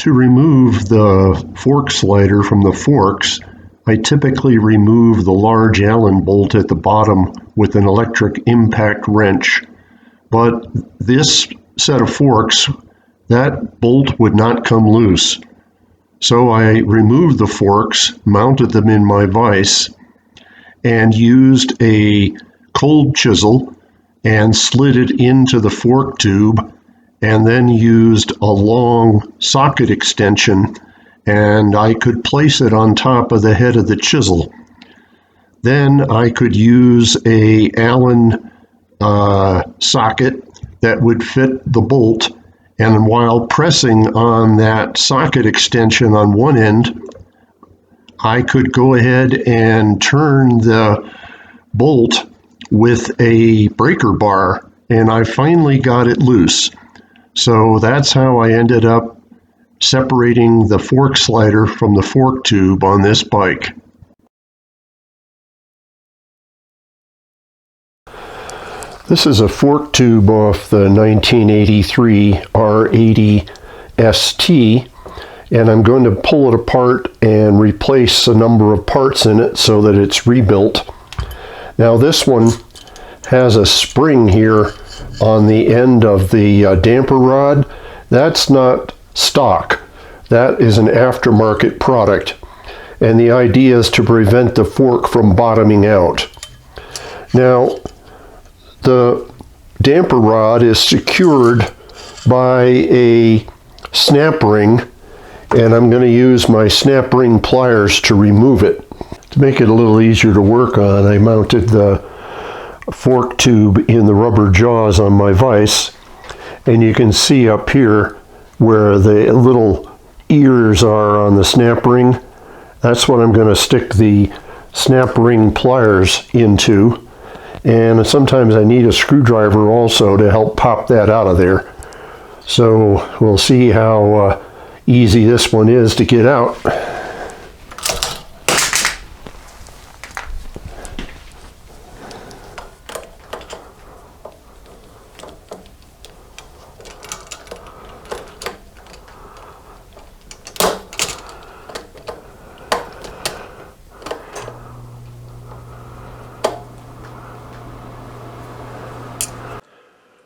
To remove the fork slider from the forks, I typically remove the large Allen bolt at the bottom with an electric impact wrench. But this set of forks, that bolt would not come loose. So I removed the forks, mounted them in my vise, and used a cold chisel and slid it into the fork tube, and then used a long socket extension, and I could place it on top of the head of the chisel. Then I could use a Allen socket that would fit the bolt, and while pressing on that socket extension on one end, I could go ahead and turn the bolt with a breaker bar, and I finally got it loose. So that's how I ended up separating the fork slider from the fork tube on this bike. This is a fork tube off the 1983 R80ST, and I'm going to pull it apart and replace a number of parts in it so that it's rebuilt. Now this one has a spring here on the end of the damper rod. That's not stock. That is an aftermarket product, and the idea is to prevent the fork from bottoming out. Now the damper rod is secured by a snap ring, and I'm going to use my snap ring pliers to remove it. To make it a little easier to work on, I mounted the fork tube in the rubber jaws on my vise, and you can see up here where the little ears are on the snap ring. That's what I'm going to stick the snap ring pliers into, and sometimes I need a screwdriver also to help pop that out of there. So we'll see how easy this one is to get out.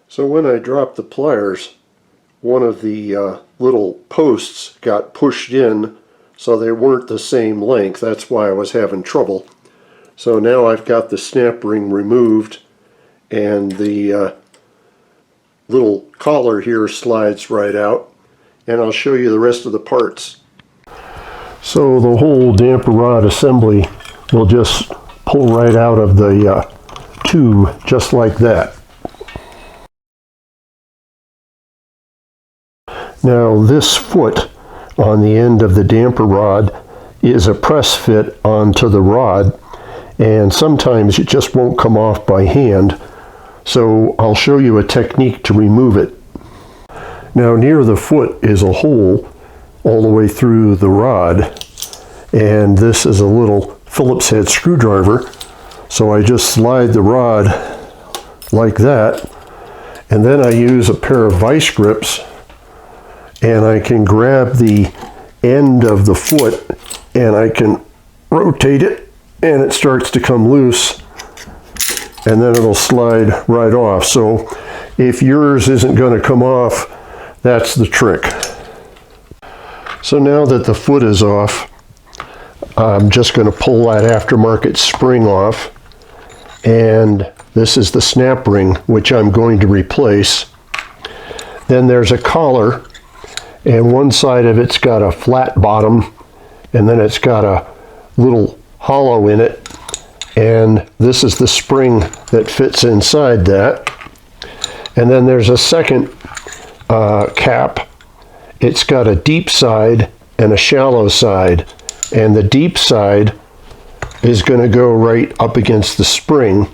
So when I dropped the pliers, one of the little posts got pushed in, so they weren't the same length. That's why I was having trouble. So now I've got the snap ring removed, and the little collar here slides right out, and I'll show you the rest of the parts. So the whole damper rod assembly will just pull right out of the tube, just like that. Now this foot on the end of the damper rod is a press fit onto the rod, and sometimes it just won't come off by hand, so I'll show you a technique to remove it. Now near the foot is a hole all the way through the rod, and this is a little Phillips head screwdriver, so I just slide the rod like that, and then I use a pair of vice grips, and I can grab the end of the foot and I can rotate it, and it starts to come loose, and then it'll slide right off. So if yours isn't going to come off, that's the trick. So now that the foot is off, I'm just going to pull that aftermarket spring off, and this is the snap ring, which I'm going to replace. Then there's a collar, and one side of it's got a flat bottom, and then it's got a little hollow in it, and this is the spring that fits inside that. And then there's a second cap. It's got a deep side and a shallow side, and the deep side is going to go right up against the spring,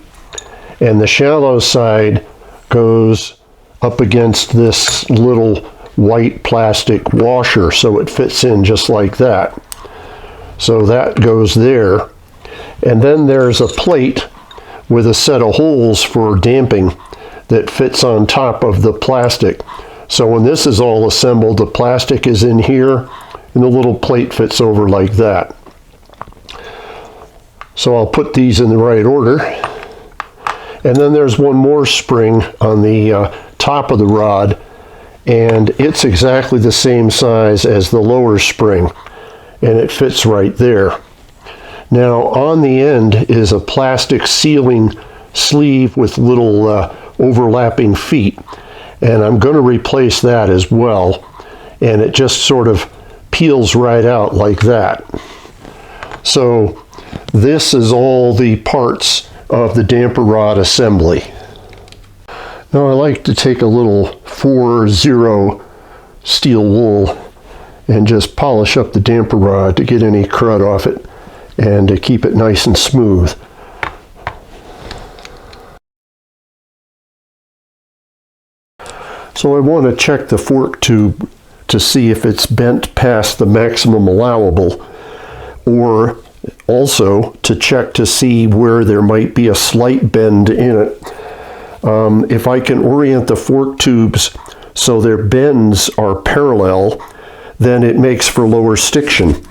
and the shallow side goes up against this little white plastic washer, so it fits in just like that. So that goes there, and then there's a plate with a set of holes for damping that fits on top of the plastic. So when this is all assembled, the plastic is in here and the little plate fits over like that. So I'll put these in the right order. And then there's one more spring on the top of the rod, and it's exactly the same size as the lower spring, and it fits right there. Now on the end is a plastic sealing sleeve with little overlapping feet, and I'm going to replace that as well, and it just sort of peels right out like that. So this is all the parts of the damper rod assembly. Now I like to take a little 4-0 steel wool and just polish up the damper rod to get any crud off it and to keep it nice and smooth. So I want to check the fork tube to see if it's bent past the maximum allowable, or also to check to see where there might be a slight bend in it. If I can orient the fork tubes so their bends are parallel, then it makes for lower stiction.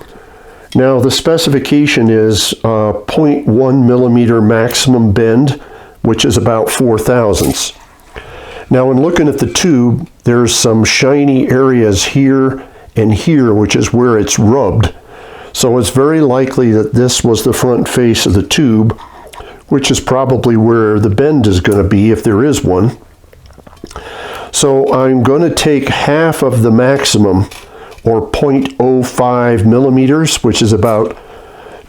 Now the specification is 0.1 millimeter maximum bend, which is about 4/1000. Now when looking at the tube, there's some shiny areas here and here, which is where it's rubbed. So it's very likely that this was the front face of the tube, which is probably where the bend is going to be if there is one. So I'm going to take half of the maximum, or 0.05 millimeters, which is about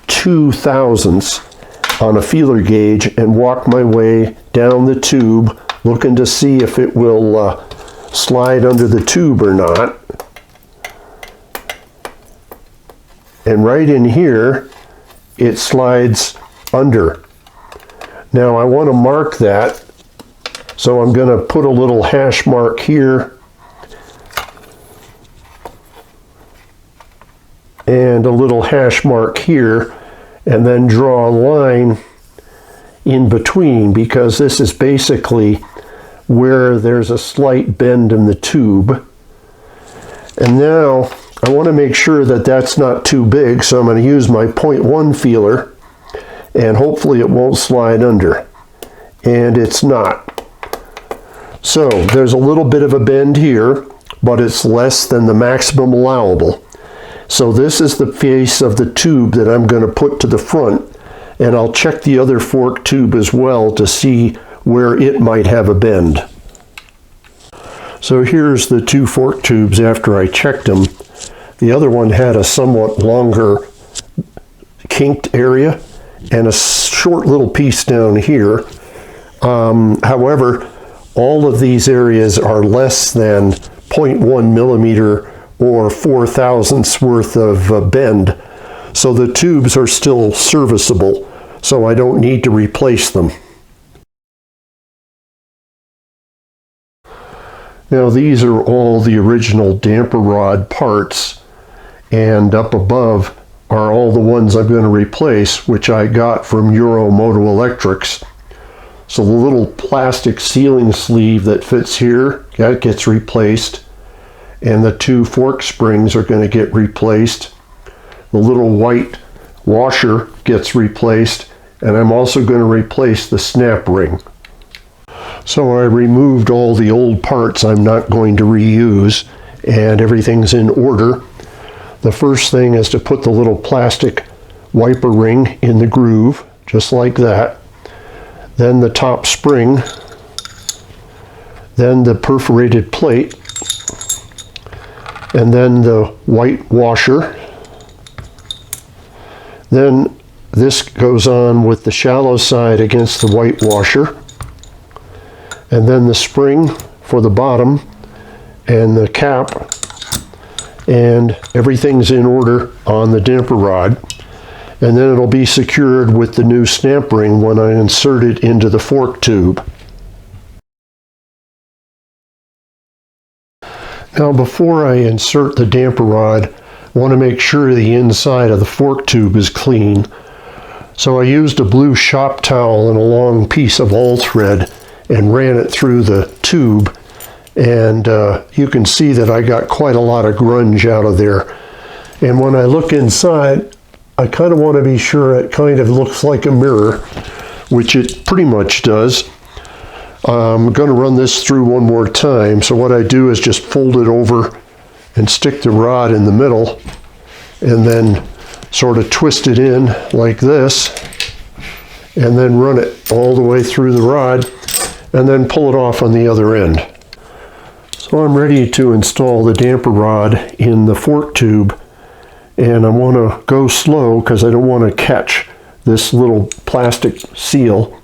2/1000 on a feeler gauge, and walk my way down the tube looking to see if it will slide under the tube or not. And right in here, it slides under. Now I want to mark that, so I'm going to put a little hash mark here and a little hash mark here, and then draw a line in between, because this is basically where there's a slight bend in the tube. And now I want to make sure that that's not too big, so I'm going to use my 0.1 feeler, and hopefully it won't slide under. And it's not. So there's a little bit of a bend here, but it's less than the maximum allowable. So this is the face of the tube that I'm going to put to the front, and I'll check the other fork tube as well to see where it might have a bend. So here's the two fork tubes after I checked them. The other one had a somewhat longer kinked area and a short little piece down here. However, all of these areas are less than 0.1 millimeter or 4/1000 worth of bend. So the tubes are still serviceable, so I don't need to replace them. Now these are all the original damper rod parts, and up above are all the ones I'm going to replace, which I got from Euro Moto Electrics. So the little plastic sealing sleeve that fits here, that gets replaced, and the two fork springs are going to get replaced. The little white washer gets replaced, and I'm also going to replace the snap ring. So I removed all the old parts I'm not going to reuse, and everything's in order. The first thing is to put the little plastic wiper ring in the groove, just like that. Then the top spring, then the perforated plate, and then the white washer. Then this goes on with the shallow side against the white washer, and then the spring for the bottom and the cap, and everything's in order on the damper rod. And then it'll be secured with the new snap ring when I insert it into the fork tube. Now before I insert the damper rod, I want to make sure the inside of the fork tube is clean. So I used a blue shop towel and a long piece of all thread and ran it through the tube, and you can see that I got quite a lot of grunge out of there. And when I look inside, I kind of want to be sure it kind of looks like a mirror, which it pretty much does. I'm going to run this through one more time. So what I do is just fold it over and stick the rod in the middle, and then sort of twist it in like this, and then run it all the way through the rod, and then pull it off on the other end. So I'm ready to install the damper rod in the fork tube, and I want to go slow because I don't want to catch this little plastic seal.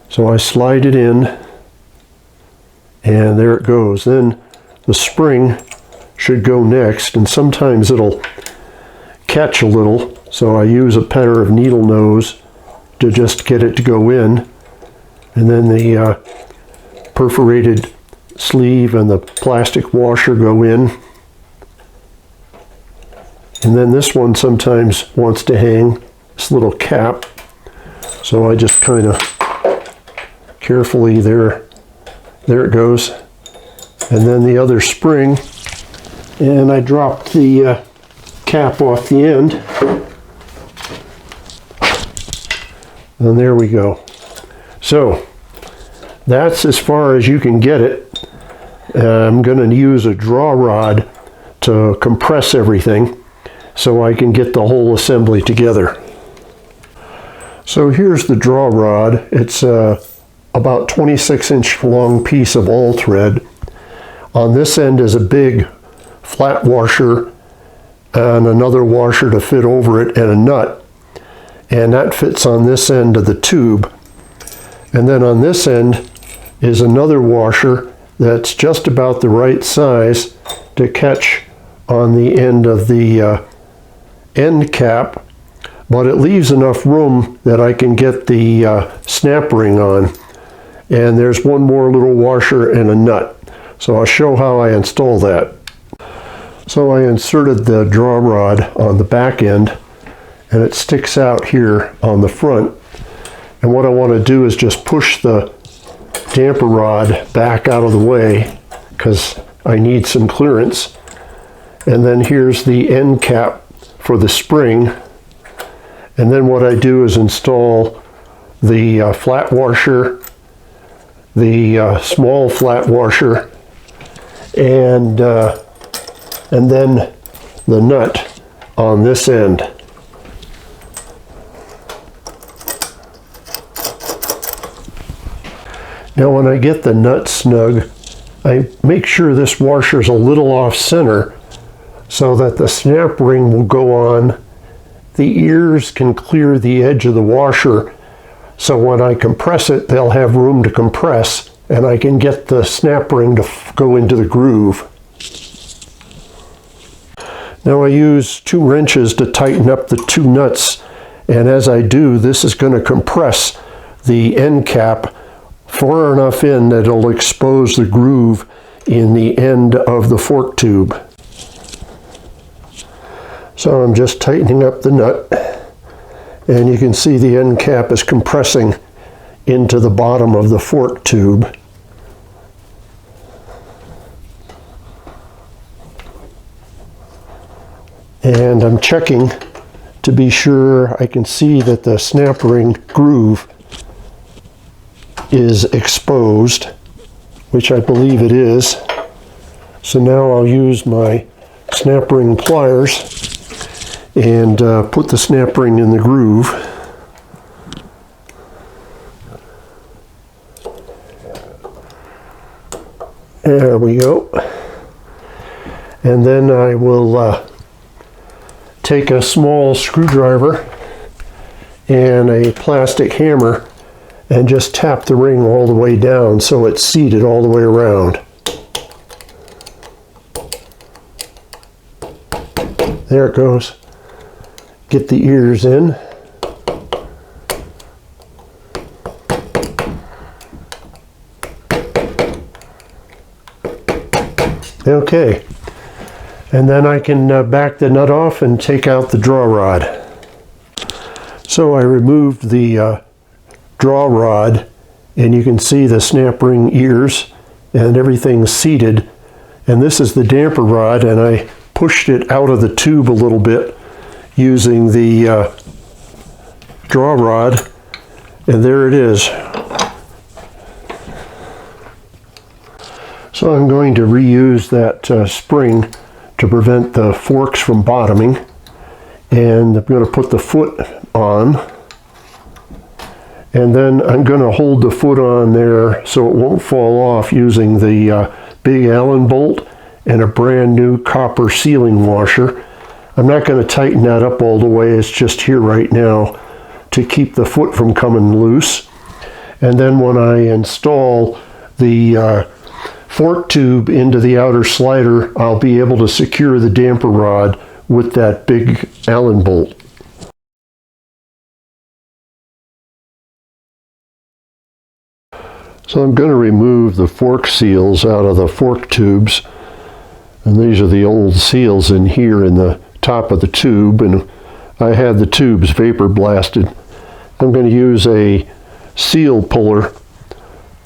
So I slide it in, and there it goes. Then the spring should go next, and sometimes it'll catch a little, so I use a pair of needle nose to just get it to go in, and then the perforated sleeve and the plastic washer go in. And then this one sometimes wants to hang, this little cap, so I just kind of carefully, there it goes. And then the other spring, and I dropped the cap off the end, and there we go. So that's as far as you can get it. I'm going to use a draw rod to compress everything so I can get the whole assembly together. So here's the draw rod. It's about 26-inch long piece of all thread. On this end is a big flat washer and another washer to fit over it, and a nut, and that fits on this end of the tube. And then on this end is another washer that's just about the right size to catch on the end of the end cap, but it leaves enough room that I can get the snap ring on. And there's one more little washer and a nut. So I'll show how I install that. So I inserted the draw rod on the back end, and it sticks out here on the front. And what I want to do is just push the damper rod back out of the way because I need some clearance. And then here's the end cap for the spring. And then what I do is install the flat washer, the small flat washer, and then the nut on this end. Now when I get the nut snug, I make sure this washer is a little off center so that the snap ring will go on. The ears can clear the edge of the washer, so when I compress it, they'll have room to compress, and I can get the snap ring to go into the groove. Now I use 2 wrenches to tighten up the 2 nuts, and as I do, this is going to compress the end cap far enough in that it'll expose the groove in the end of the fork tube. So I'm just tightening up the nut, and you can see the end cap is compressing into the bottom of the fork tube. And I'm checking to be sure I can see that the snap ring groove is exposed, which I believe it is. So now I'll use my snap ring pliers and put the snap ring in the groove. There we go. And then I will take a small screwdriver and a plastic hammer and just tap the ring all the way down so it's seated all the way around. There it goes. Get the ears in. Okay. And then I can back the nut off and take out the draw rod. So I removed the draw rod, and you can see the snap ring ears and everything's seated. And this is the damper rod, and I pushed it out of the tube a little bit using the draw rod, and there it is. So I'm going to reuse that spring to prevent the forks from bottoming, and I'm going to put the foot on, and then I'm going to hold the foot on there so it won't fall off using the big Allen bolt and a brand new copper sealing washer. I'm not going to tighten that up all the way, it's just here right now to keep the foot from coming loose. And then when I install the fork tube into the outer slider, I'll be able to secure the damper rod with that big Allen bolt. So I'm going to remove the fork seals out of the fork tubes, and these are the old seals in here in the top of the tube, and I had the tubes vapor blasted. I'm going to use a seal puller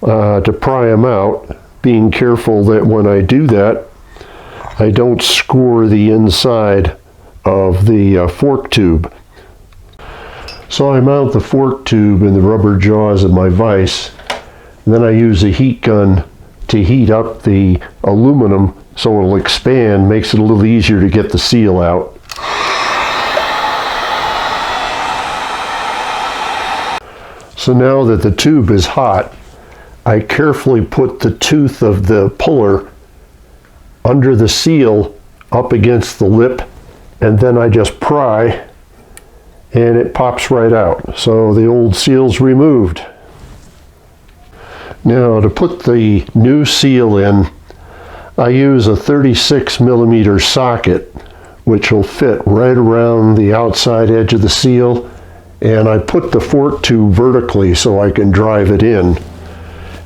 to pry them out, being careful that when I do that I don't score the inside of the fork tube. So I mount the fork tube in the rubber jaws of my vise, and then I use a heat gun to heat up the aluminum so it'll expand, makes it a little easier to get the seal out. So now that the tube is hot, I carefully put the tooth of the puller under the seal up against the lip, and then I just pry and it pops right out. So the old seal's removed. Now to put the new seal in, I use a 36mm socket which will fit right around the outside edge of the seal, and I put the fork tube vertically so I can drive it in.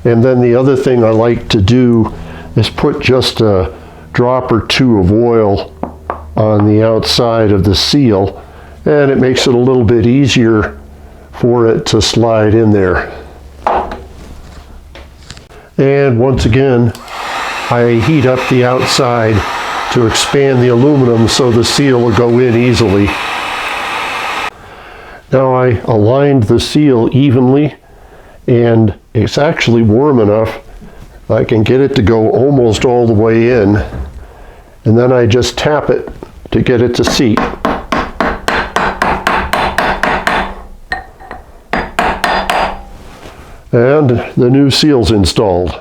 And then the other thing I like to do is put just a drop or two of oil on the outside of the seal, and it makes it a little bit easier for it to slide in there. And once again, I heat up the outside to expand the aluminum so the seal will go in easily. Now I aligned the seal evenly, and it's actually warm enough I can get it to go almost all the way in, and then I just tap it to get it to seat. And the new seal's installed.